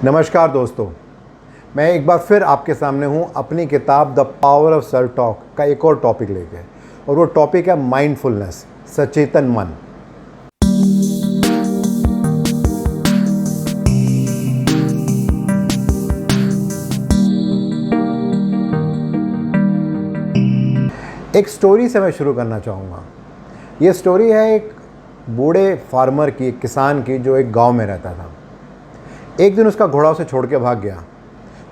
नमस्कार दोस्तों, मैं एक बार फिर आपके सामने हूँ अपनी किताब the power of self talk का एक और टॉपिक लेके। और वो टॉपिक है माइंडफुलनेस, सचेतन मन। एक स्टोरी से मैं शुरू करना चाहूँगा। ये स्टोरी है एक बूढ़े फार्मर की, एक किसान की, जो एक गांव में रहता था। एक दिन उसका घोड़ा उसे छोड़ के भाग गया,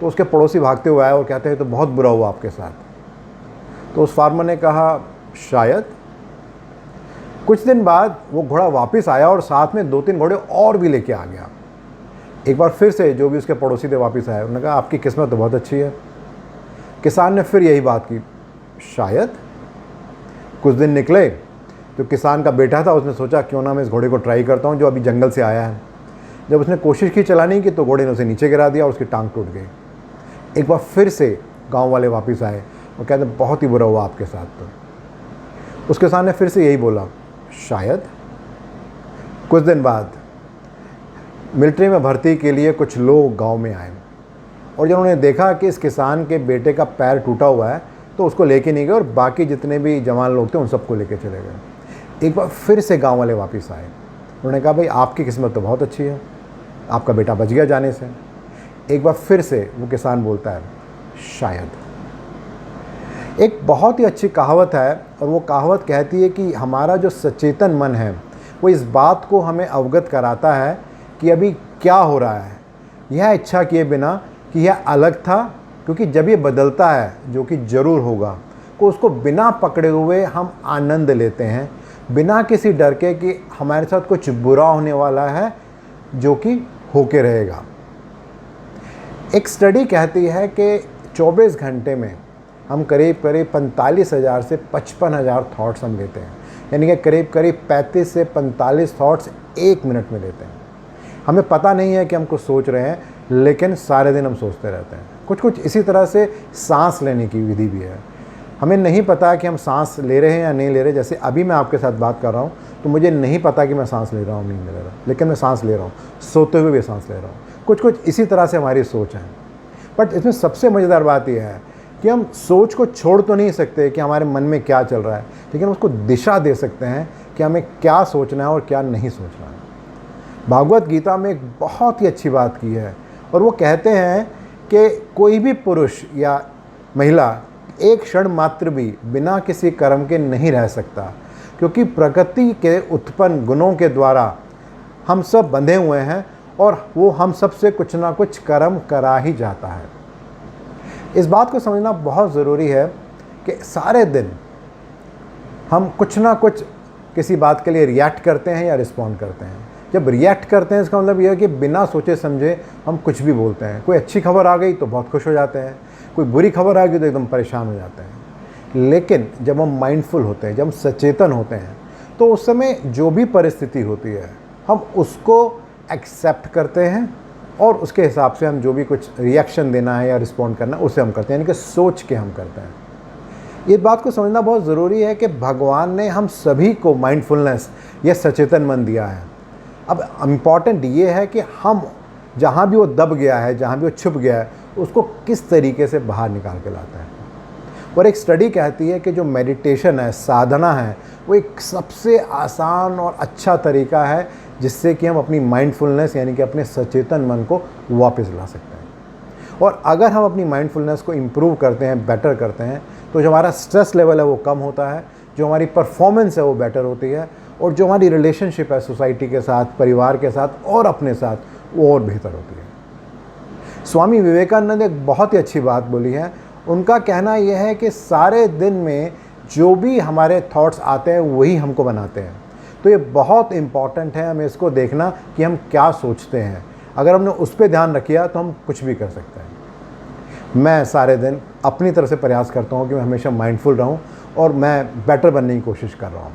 तो उसके पड़ोसी भागते हुए आए और कहते हैं तो बहुत बुरा हुआ आपके साथ। तो उस फार्मर ने कहा शायद। कुछ दिन बाद वो घोड़ा वापस आया और साथ में 2-3 घोड़े और भी लेके आ गया। एक बार फिर से जो भी उसके पड़ोसी थे वापस आए, उन्होंने कहा आपकी किस्मत तो बहुत अच्छी है। किसान ने फिर यही बात की, शायद। कुछ दिन निकले तो किसान का बेटा था, उसने सोचा क्यों ना मैं इस घोड़े को ट्राई करता हूँ जो अभी जंगल से आया है। जब उसने कोशिश की चलाने की तो घोड़े ने उसे नीचे गिरा दिया और उसकी टांग टूट गई। एक बार फिर से गांव वाले वापस आए और कहते बहुत ही बुरा हुआ आपके साथ। तो उस किसान ने फिर से यही बोला शायद। कुछ दिन बाद मिलिट्री में भर्ती के लिए कुछ लोग गांव में आए और जब उन्होंने देखा कि इस किसान के बेटे का पैर टूटा हुआ है तो उसको लेके नहीं गए और बाकी जितने भी जवान लोग थे उन सबको लेके चले गए। एक बार फिर से गांव वाले वापस आए। उन्होंने कहा भाई आपकी किस्मत तो बहुत अच्छी है, आपका बेटा बच गया जाने से। एक बार फिर से वो किसान बोलता है शायद। एक बहुत ही अच्छी कहावत है और वो कहावत कहती है कि हमारा जो सचेतन मन है वो इस बात को हमें अवगत कराता है कि अभी क्या हो रहा है, यह इच्छा किए बिना कि यह अलग था, क्योंकि जब ये बदलता है जो कि ज़रूर होगा तो उसको बिना पकड़े हुए हम आनंद लेते हैं, बिना किसी डर के कि हमारे साथ कुछ बुरा होने वाला है जो कि होके रहेगा। एक स्टडी कहती है कि 24 घंटे में हम करीब 45,000 से 55,000 थॉट्स हम लेते हैं, यानी कि करीब 35 से 45 थॉट्स 1 मिनट में लेते हैं। हमें पता नहीं है कि हम कुछ सोच रहे हैं, लेकिन सारे दिन हम सोचते रहते हैं। कुछ इसी तरह से सांस लेने की विधि भी है। हमें नहीं पता कि हम सांस ले रहे हैं या नहीं ले रहे। जैसे अभी मैं आपके साथ बात कर रहा हूँ तो मुझे नहीं पता कि मैं सांस ले रहा हूँ नहीं ले रहा, लेकिन मैं सांस ले रहा हूँ, सोते हुए भी सांस ले रहा हूँ। कुछ इसी तरह से हमारी सोच है। बट इसमें सबसे मज़ेदार बात यह है कि हम सोच को छोड़ तो नहीं सकते कि हमारे मन में क्या चल रहा है, लेकिन उसको दिशा दे सकते हैं कि हमें क्या सोचना है और क्या नहीं सोचना है। भागवत गीता में एक बहुत ही अच्छी बात की है और वो कहते हैं कि कोई भी पुरुष या महिला एक क्षण मात्र भी बिना किसी कर्म के नहीं रह सकता, क्योंकि प्रकृति के उत्पन्न गुणों के द्वारा हम सब बंधे हुए हैं और वो हम सब से कुछ ना कुछ कर्म करा ही जाता है। इस बात को समझना बहुत ज़रूरी है कि सारे दिन हम कुछ ना कुछ किसी बात के लिए रिएक्ट करते हैं या रिस्पॉन्ड करते हैं। जब रिएक्ट करते हैं इसका मतलब यह है कि बिना सोचे समझे हम कुछ भी बोलते हैं। कोई अच्छी खबर आ गई तो बहुत खुश हो जाते हैं, कोई बुरी खबर आ गई तो एकदम परेशान हो जाते हैं। लेकिन जब हम माइंडफुल होते हैं, जब हम सचेतन होते हैं, तो उस समय जो भी परिस्थिति होती है हम उसको एक्सेप्ट करते हैं और उसके हिसाब से हम जो भी कुछ रिएक्शन देना है या रिस्पॉन्ड करना है उसे हम करते हैं, यानी कि सोच के हम करते हैं। ये बात को समझना बहुत ज़रूरी है कि भगवान ने हम सभी को माइंडफुलनेस या सचेतन मन दिया है। अब इम्पॉर्टेंट ये है कि हम जहाँ भी वो दब गया है, जहाँ भी वो छुप गया है, उसको किस तरीके से बाहर निकाल के लाता है। और एक स्टडी कहती है कि जो मेडिटेशन है, साधना है, वो एक सबसे आसान और अच्छा तरीका है जिससे कि हम अपनी माइंडफुलनेस यानी कि अपने सचेतन मन को वापस ला सकते हैं। और अगर हम अपनी माइंडफुलनेस को इम्प्रूव करते हैं, बेटर करते हैं, तो जो हमारा स्ट्रेस लेवल है वो कम होता है, जो हमारी परफॉर्मेंस है वो बेटर होती है, और जो हमारी रिलेशनशिप है सोसाइटी के साथ, परिवार के साथ और अपने साथ, वो और बेहतर होती है। स्वामी विवेकानंद ने एक बहुत ही अच्छी बात बोली है। उनका कहना यह है कि सारे दिन में जो भी हमारे थॉट्स आते हैं वही हमको बनाते हैं। तो ये बहुत इम्पॉर्टेंट है हमें इसको देखना कि हम क्या सोचते हैं। अगर हमने उस पर ध्यान रखिया तो हम कुछ भी कर सकते हैं। मैं सारे दिन अपनी तरफ से प्रयास करता हूँ कि मैं हमेशा माइंडफुल रहूँ और मैं बेटर बनने की कोशिश कर रहा हूँ।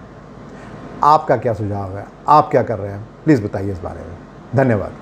आपका क्या सुझाव है? आप क्या कर रहे हैं? प्लीज़ बताइए इस बारे में। धन्यवाद।